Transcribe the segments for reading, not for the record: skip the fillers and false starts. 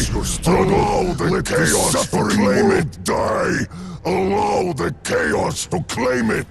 Allow the chaos to claim it. Die. Allow the chaos to claim it.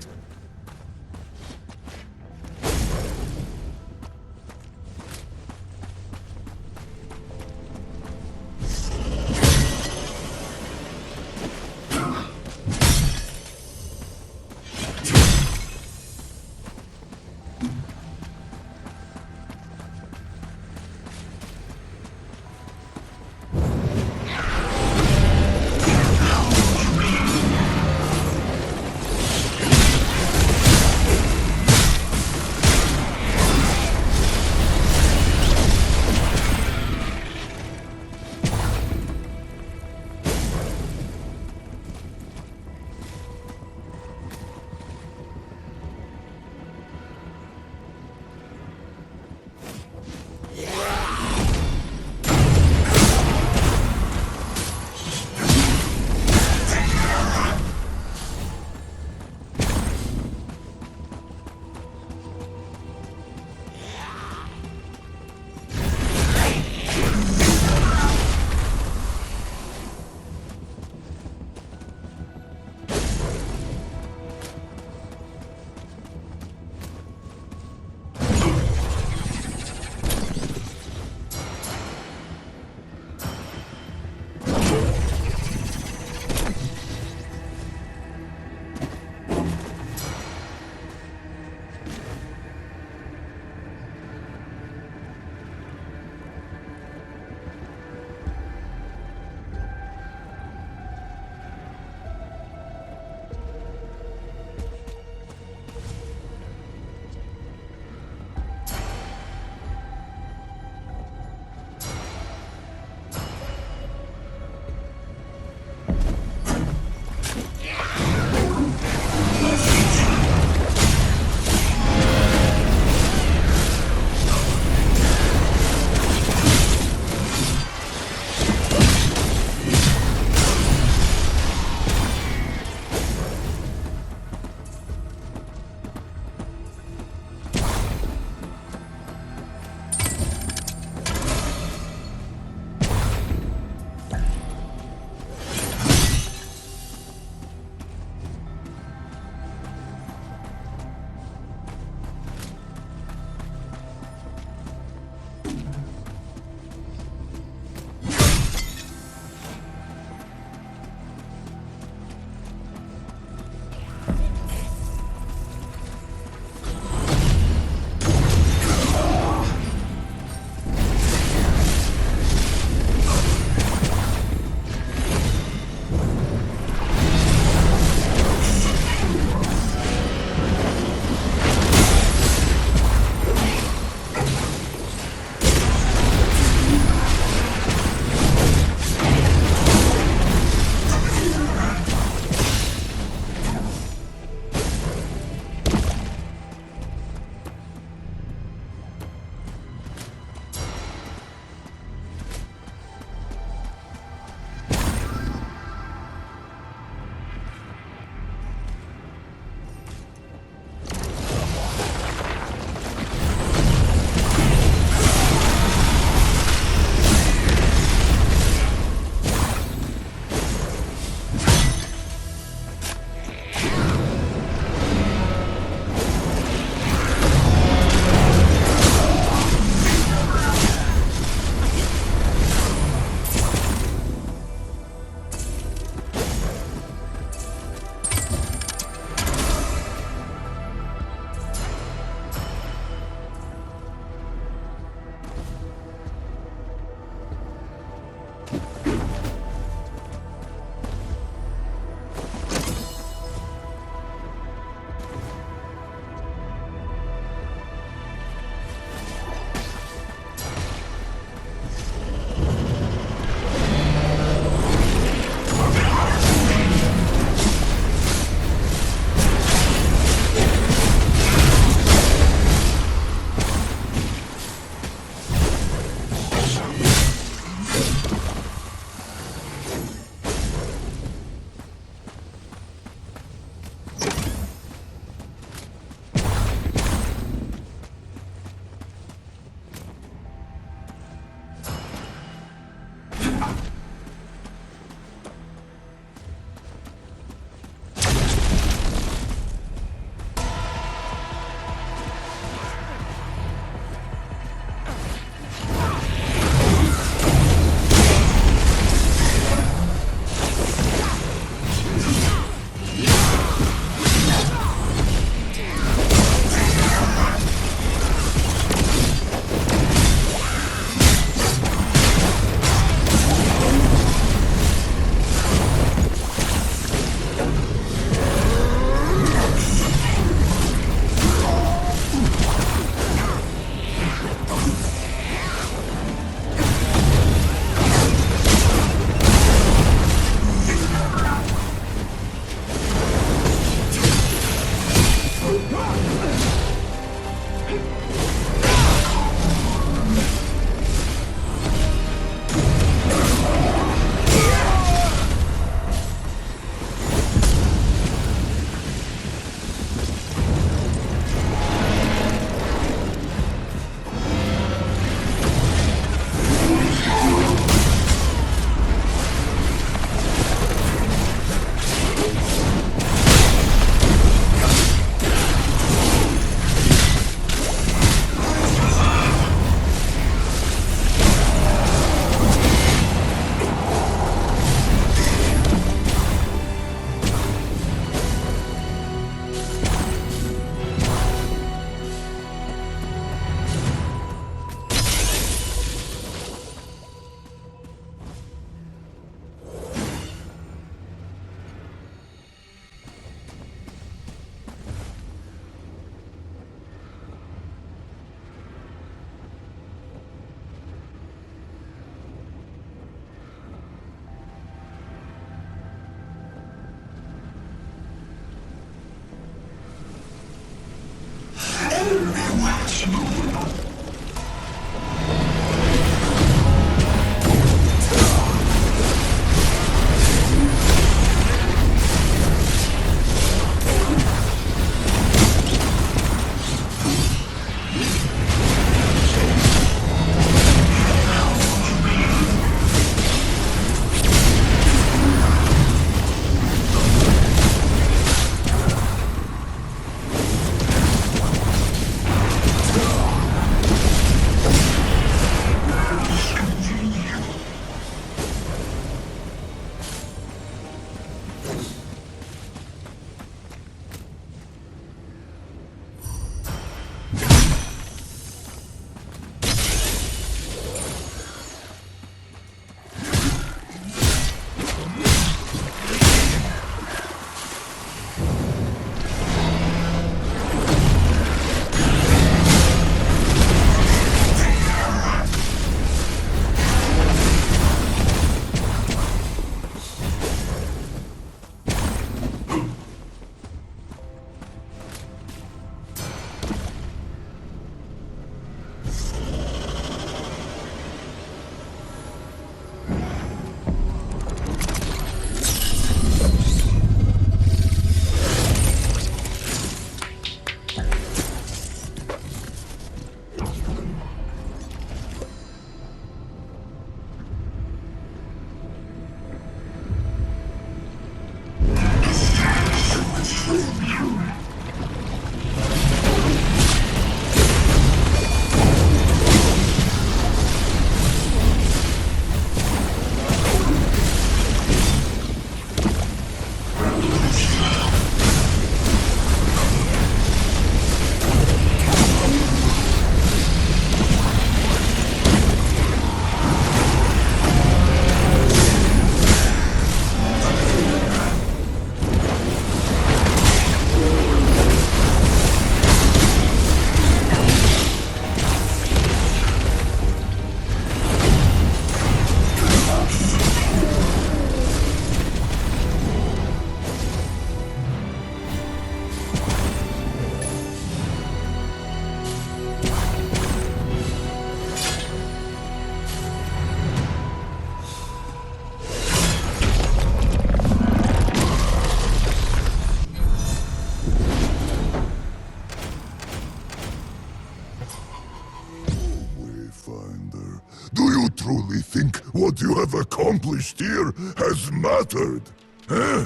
what you have accomplished here has mattered? Huh?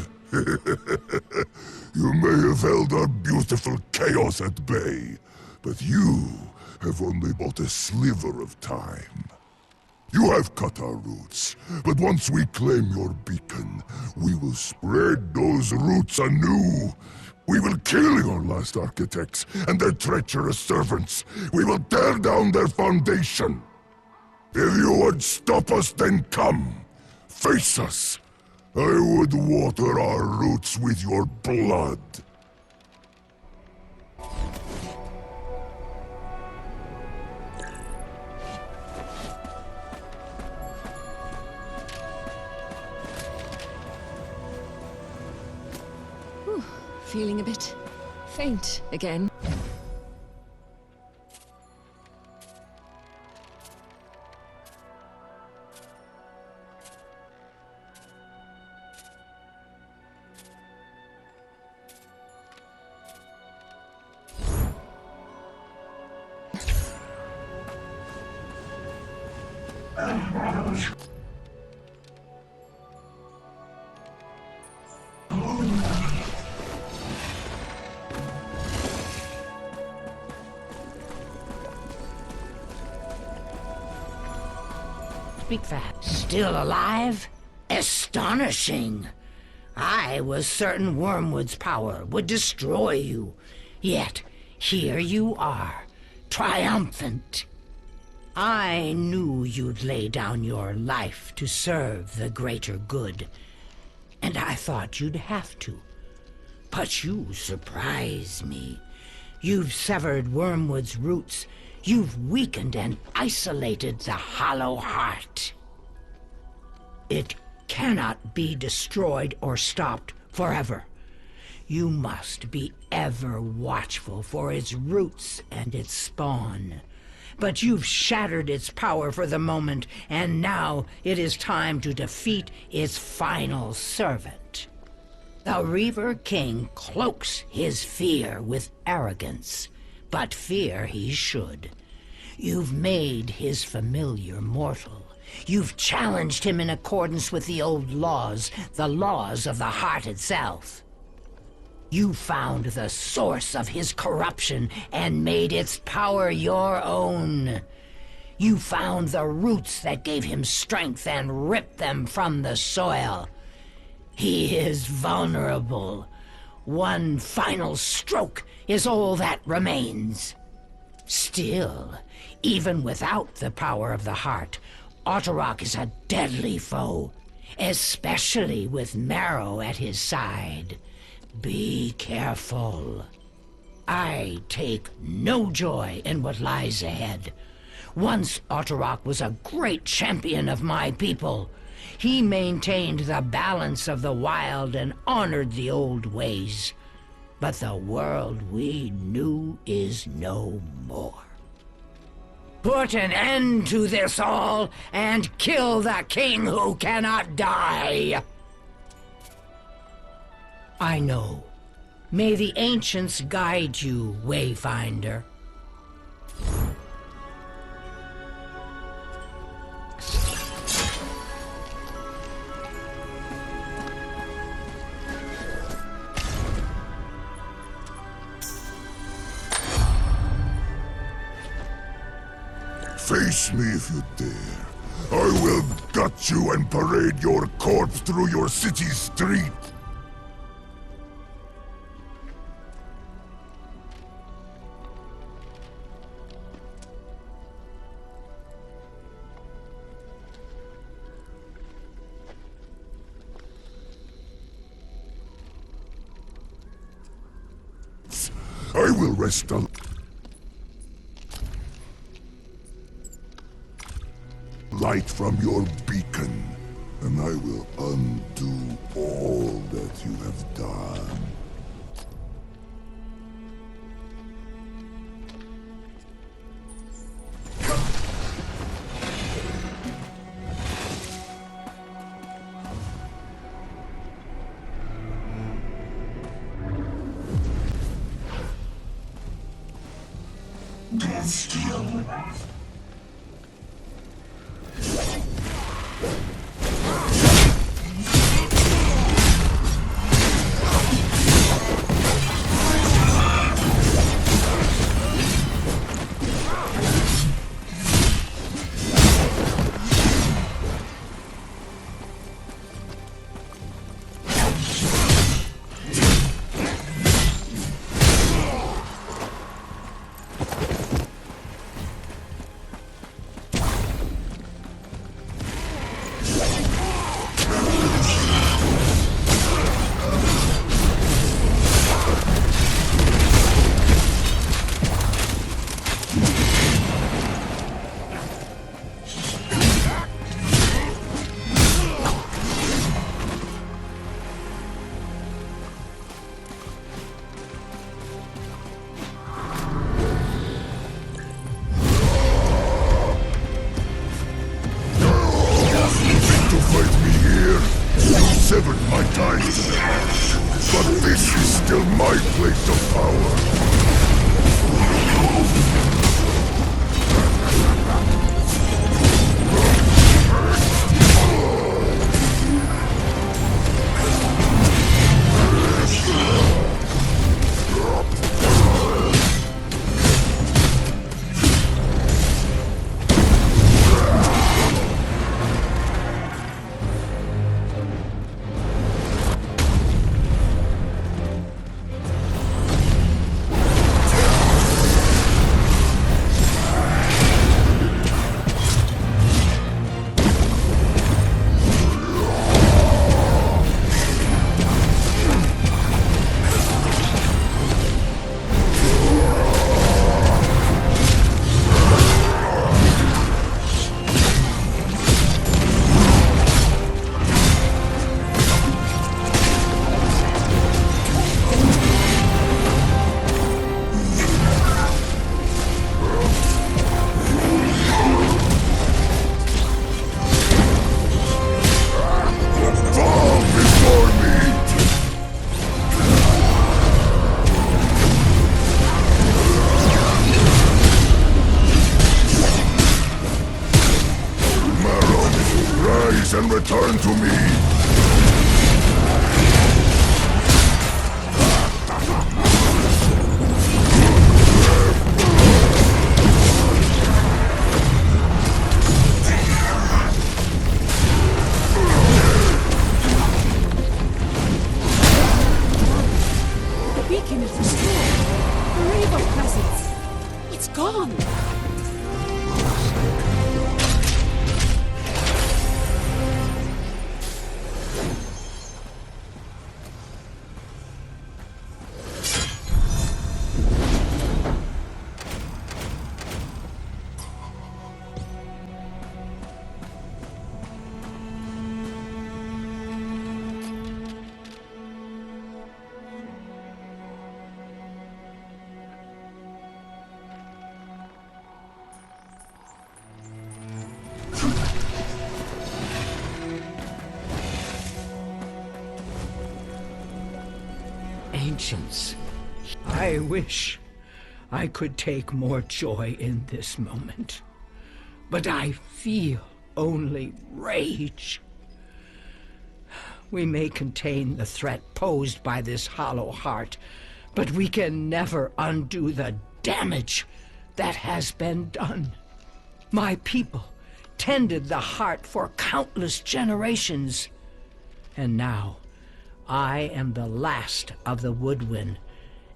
You may have held our beautiful chaos at bay, but you have only bought a sliver of time. You have cut our roots, but once we claim your beacon, we will spread those roots anew. We will kill your last architects and their treacherous servants. We will tear down their foundation. If you would stop us, then come. Face us. I would water our roots with your blood. Feeling a bit faint again. Speak fast. Still alive? Astonishing! I was certain Wormwood's power would destroy you. Yet, here you are, triumphant. I knew you'd lay down your life to serve the greater good, and I thought you'd have to. But you surprise me. You've severed Wormwood's roots. You've weakened and isolated the Hollow Heart. It cannot be destroyed or stopped forever. You must be ever watchful for its roots and its spawn. But you've shattered its power for the moment, and now it is time to defeat its final servant. The Reaver King cloaks his fear with arrogance, but fear he should. You've made his familiar mortal. You've challenged him in accordance with the old laws, the laws of the heart itself. You found the source of his corruption and made its power your own. You found the roots that gave him strength and ripped them from the soil. He is vulnerable. One final stroke is all that remains. Still, even without the power of the heart, Otterrock is a deadly foe, especially with Marrow at his side. Be careful. I take no joy in what lies ahead. Once Otterrock was a great champion of my people. He maintained the balance of the wild and honored the old ways. But the world we knew is no more. Put an end to this all and kill the king who cannot die! I know. May the ancients guide you, Wayfinder. Face me if you dare. I will gut you and parade your corpse through your city's street. I will rest on light from your beacon, and I will undo all that you have done. severed my ties to the past, but this is still my place of power. And return to me! The beacon is restored. The Reaver presence. It's gone. Ancients, I wish I could take more joy in this moment, but I feel only rage. We may contain the threat posed by this hollow heart, but we can never undo the damage that has been done. My people tended the heart for countless generations, and now I am the last of the woodwind,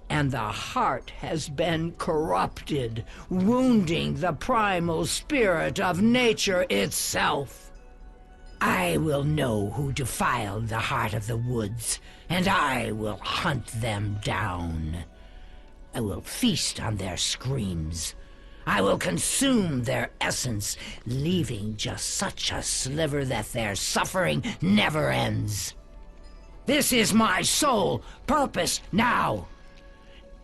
and the heart has been corrupted, wounding the primal spirit of nature itself. I will know who defiled the heart of the woods, and I will hunt them down. I will feast on their screams. I will consume their essence, leaving just such a sliver that their suffering never ends. This is my sole purpose now.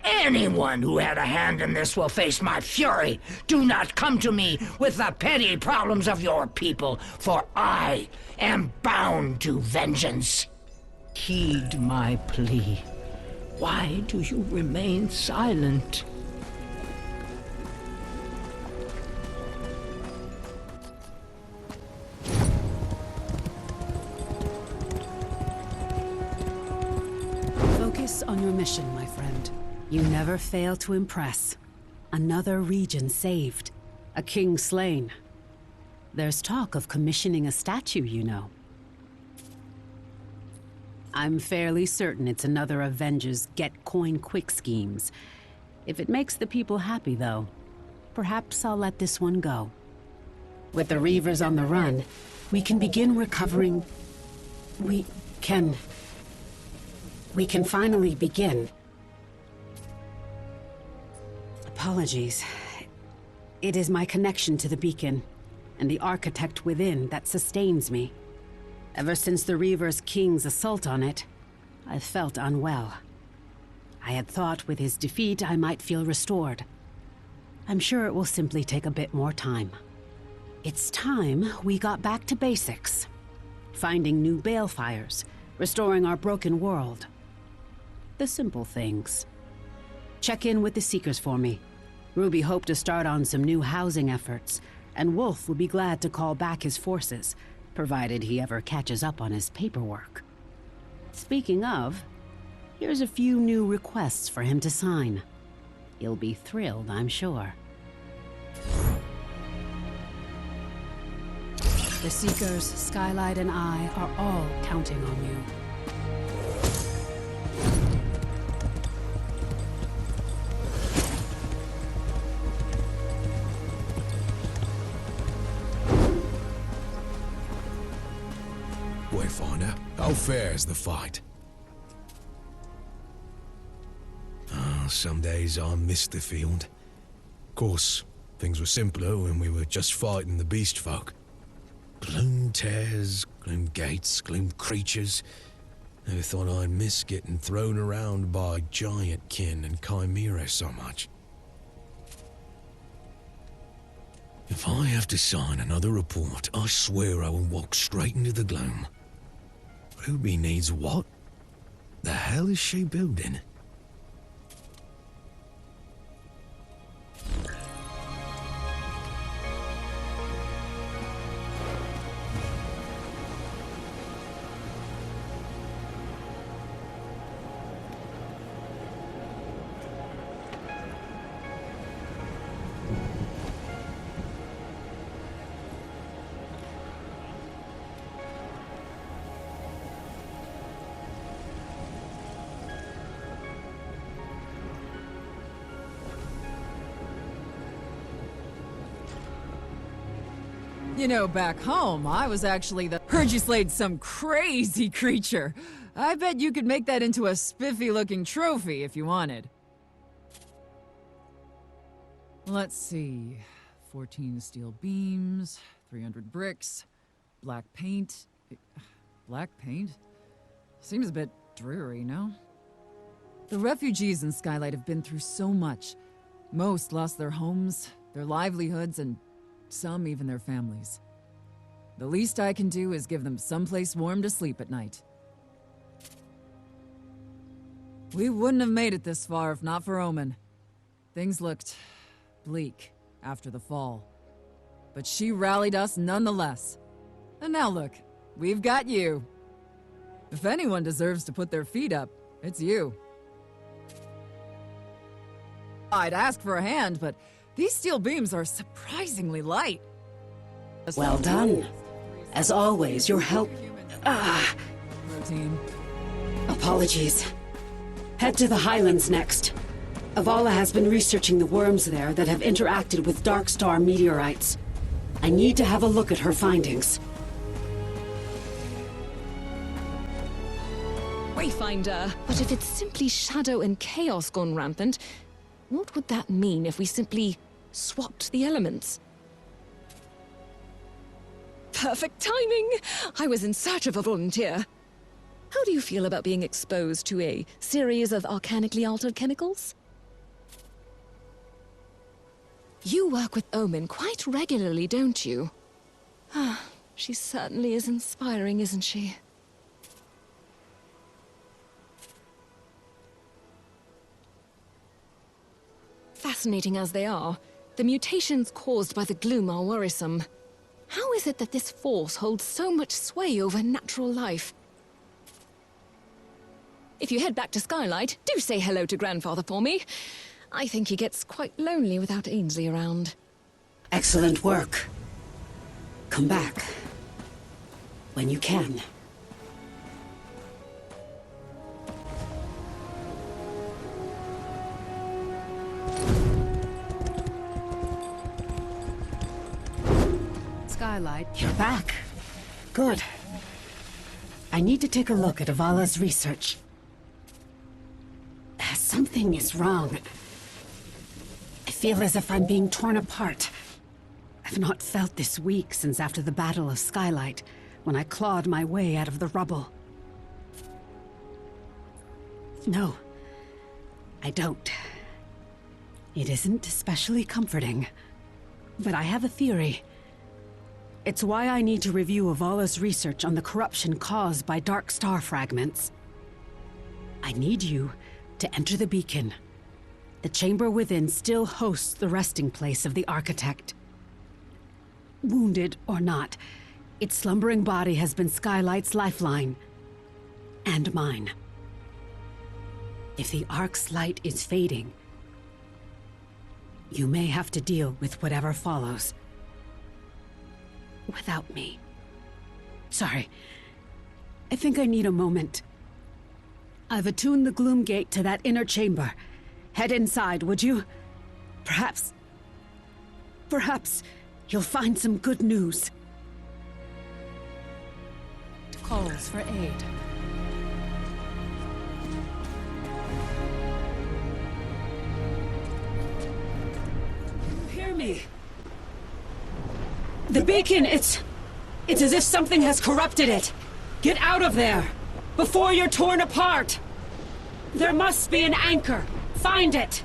Anyone who had a hand in this will face my fury. Do not come to me with the petty problems of your people, for I am bound to vengeance. Heed my plea. Why do you remain silent? Focus on your mission, my friend. You never fail to impress. Another region saved. A king slain. There's talk of commissioning a statue, you know. I'm fairly certain it's another Avengers get-coin-quick schemes. If it makes the people happy, though, perhaps I'll let this one go. With the Reavers on the run, we can begin recovering... We can finally begin. Apologies. It is my connection to the beacon, and the architect within that sustains me. Ever since the Reavers' King's assault on it, I've felt unwell. I had thought with his defeat I might feel restored. I'm sure it will simply take a bit more time. It's time we got back to basics. Finding new balefires, restoring our broken world. The simple things. Check in with the Seekers for me. Ruby hoped to start on some new housing efforts, and Wolf would be glad to call back his forces, provided he ever catches up on his paperwork. Speaking of, here's a few new requests for him to sign. He'll be thrilled, I'm sure. The Seekers, Skylight, and I are all counting on you. Wayfinder, how fares the fight? Some days I miss the field. Of course, things were simpler when we were just fighting the beast folk. Gloom tears, gloom gates, gloom creatures. Never thought I'd miss getting thrown around by giant kin and chimera so much. If I have to sign another report, I swear I will walk straight into the gloom. Ruby needs what? The hell is she building? You know, back home, I was actually the... Heard you slayed some crazy creature. I bet you could make that into a spiffy-looking trophy if you wanted. Let's see. 14 steel beams, 300 bricks, black paint. Black paint? Seems a bit dreary, no? The refugees in Skylight have been through so much. Most lost their homes, their livelihoods, and some even their families. The least I can do is give them someplace warm to sleep at night. We wouldn't have made it this far if not for Omen. Things looked bleak after the fall. But she rallied us nonetheless. And now look, we've got you. If anyone deserves to put their feet up, it's you. I'd ask for a hand, but these steel beams are surprisingly light. Well done. As always, your help... Routine. Apologies. Head to the Highlands next. Avala has been researching the worms there that have interacted with Darkstar meteorites. I need to have a look at her findings. Wayfinder. But if it's simply shadow and chaos gone rampant, what would that mean if we simply swapped the elements? Perfect timing! I was in search of a volunteer. How do you feel about being exposed to a series of arcanically altered chemicals? You work with Omen quite regularly, don't you? Ah, she certainly is inspiring, isn't she? Fascinating as they are, the mutations caused by the Gloom are worrisome. How is it that this force holds so much sway over natural life? If you head back to Skylight, do say hello to Grandfather for me. I think he gets quite lonely without Ainsley around. Excellent work. Come back. When you can. Skylight, you're back. Good. I need to take a look at Avala's research. Something is wrong. I feel as if I'm being torn apart. I've not felt this weak since after the Battle of Skylight, when I clawed my way out of the rubble. No, I don't. It isn't especially comforting. But I have a theory. It's why I need to review Avala's research on the corruption caused by Dark Star fragments. I need you to enter the beacon. The chamber within still hosts the resting place of the Architect. Wounded or not, its slumbering body has been Skylight's lifeline. And mine. If the Ark's light is fading, you may have to deal with whatever follows. Without me. Sorry. I think I need a moment. I've attuned the Gloom gate to that inner chamber. Head inside, would you? Perhaps you'll find some good news. Calls for aid. You hear me? The beacon, it's as if something has corrupted it. Get out of there, before you're torn apart. There must be an anchor. Find it.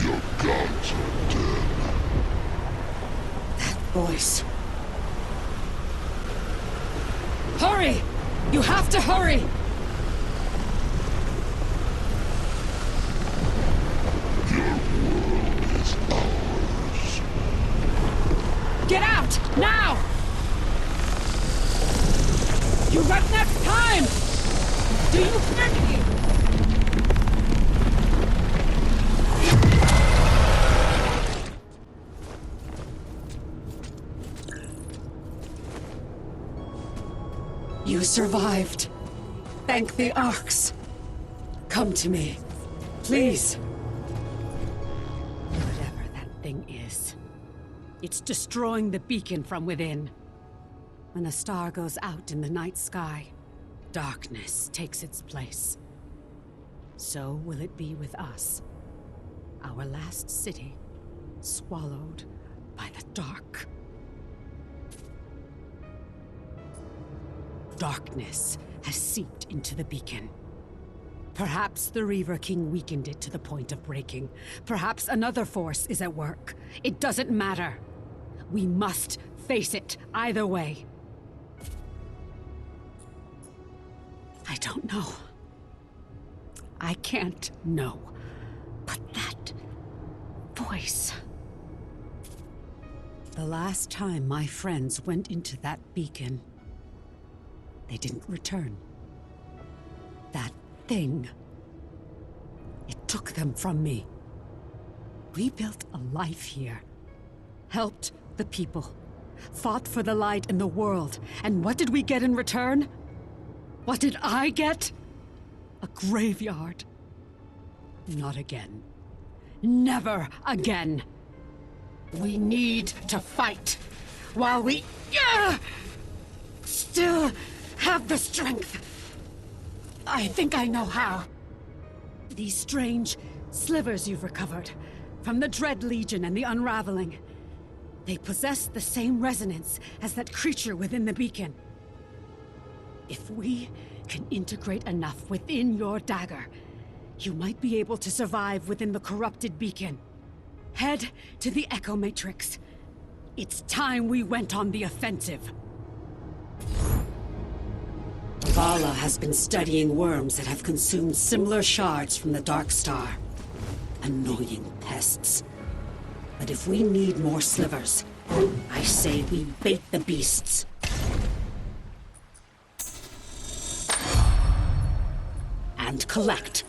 Your gods are dead. That voice. Hurry! You have to hurry! Your world is ours. Get out! Now! You've got next time! Do you hear me? You survived. Thank the Arcs. Come to me. Please. Whatever that thing is. It's destroying the beacon from within. When a star goes out in the night sky, darkness takes its place. So will it be with us. Our last city, swallowed by the dark. Darkness has seeped into the beacon. Perhaps the Reaver King weakened it to the point of breaking. Perhaps another force is at work. It doesn't matter. We must face it either way. I don't know. I can't know. But that voice. The last time my friends went into that beacon, they didn't return. That thing. It took them from me. We built a life here. Helped the people. Fought for the light in the world. And what did we get in return? What did I get? A graveyard. Not again. Never again. We need to fight. While we still have the strength. I think I know how. These strange slivers you've recovered from the Dread Legion and the Unraveling. They possess the same resonance as that creature within the beacon. If we can integrate enough within your dagger, you might be able to survive within the corrupted beacon. Head to the Echo Matrix. It's time we went on the offensive. Vala has been studying worms that have consumed similar shards from the Dark Star. Annoying pests. But if we need more slivers, I say we bait the beasts. And collect.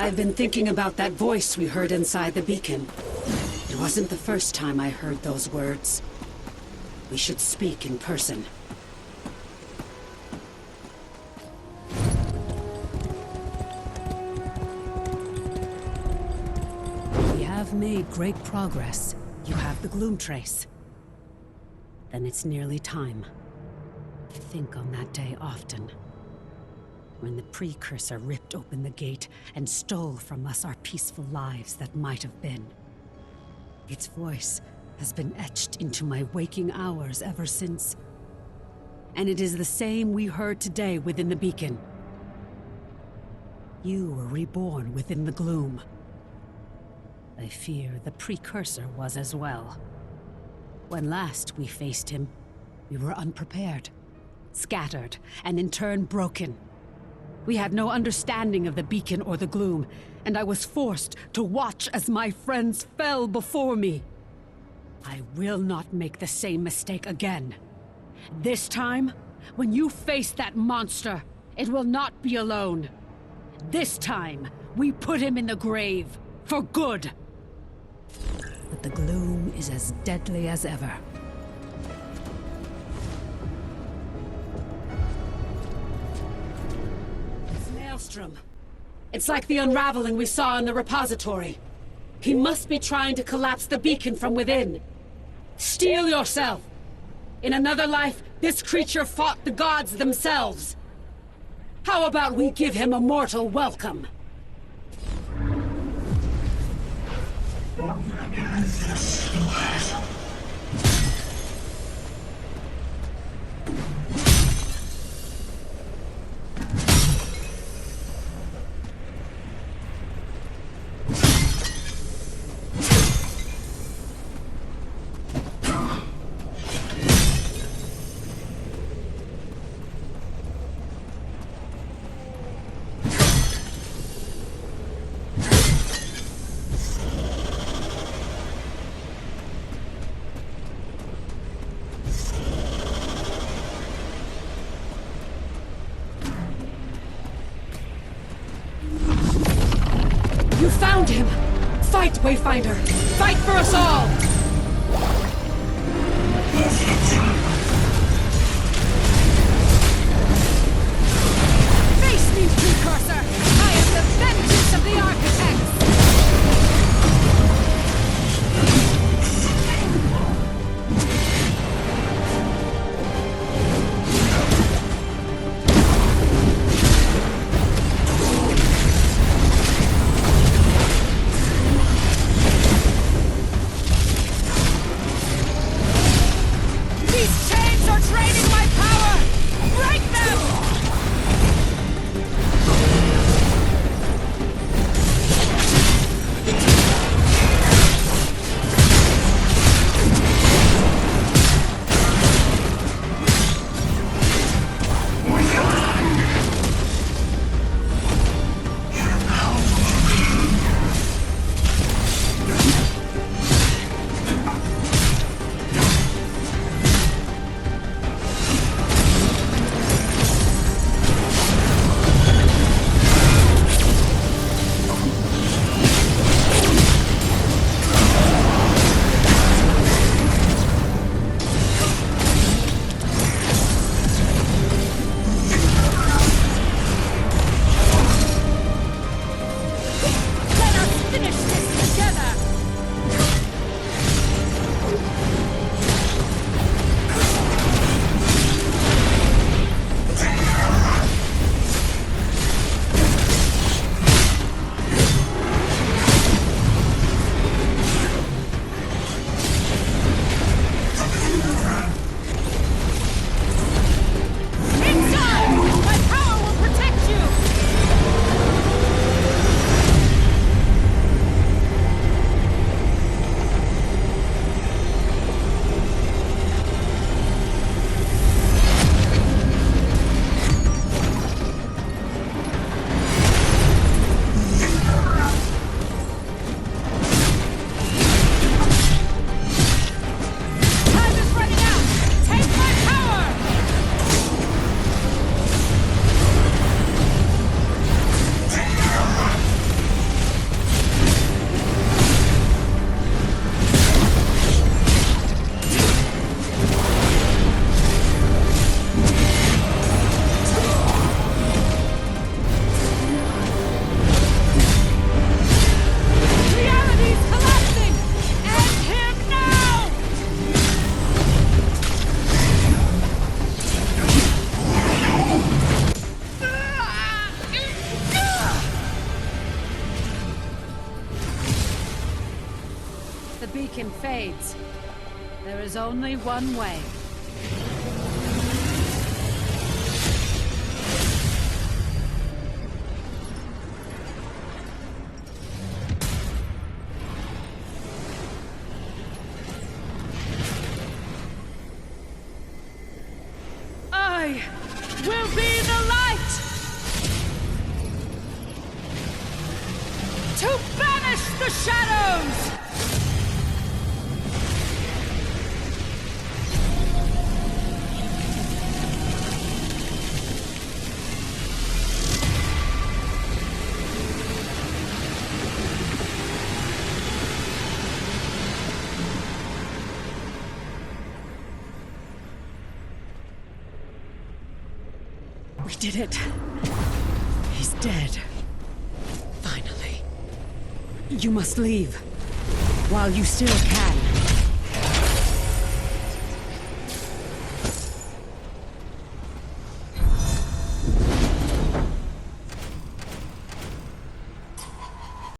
I've been thinking about that voice we heard inside the beacon. It wasn't the first time I heard those words. We should speak in person. We have made great progress. You have the Gloom trace. Then it's nearly time. I think on that day often. When the precursor ripped open the gate and stole from us our peaceful lives that might have been. Its voice has been etched into my waking hours ever since. And it is the same we heard today within the beacon. You were reborn within the Gloom. I fear the precursor was as well. When last we faced him, we were unprepared, scattered, and in turn broken. We had no understanding of the beacon or the Gloom, and I was forced to watch as my friends fell before me. I will not make the same mistake again. This time, when you face that monster, it will not be alone. This time, we put him in the grave, for good. But the Gloom is as deadly as ever. It's like the unraveling we saw in the repository. He must be trying to collapse the beacon from within. Steel yourself! In another life, this creature fought the gods themselves. How about we give him a mortal welcome? You found him! Fight, Wayfinder! Fight for us all! Face me, precursor! I am the vengeance of the architects! These chains are draining my power! Break them! beacon fades, there is only one way. I will be the light! To banish the shadows! We did it. He's dead. Finally. You must leave. While you still can.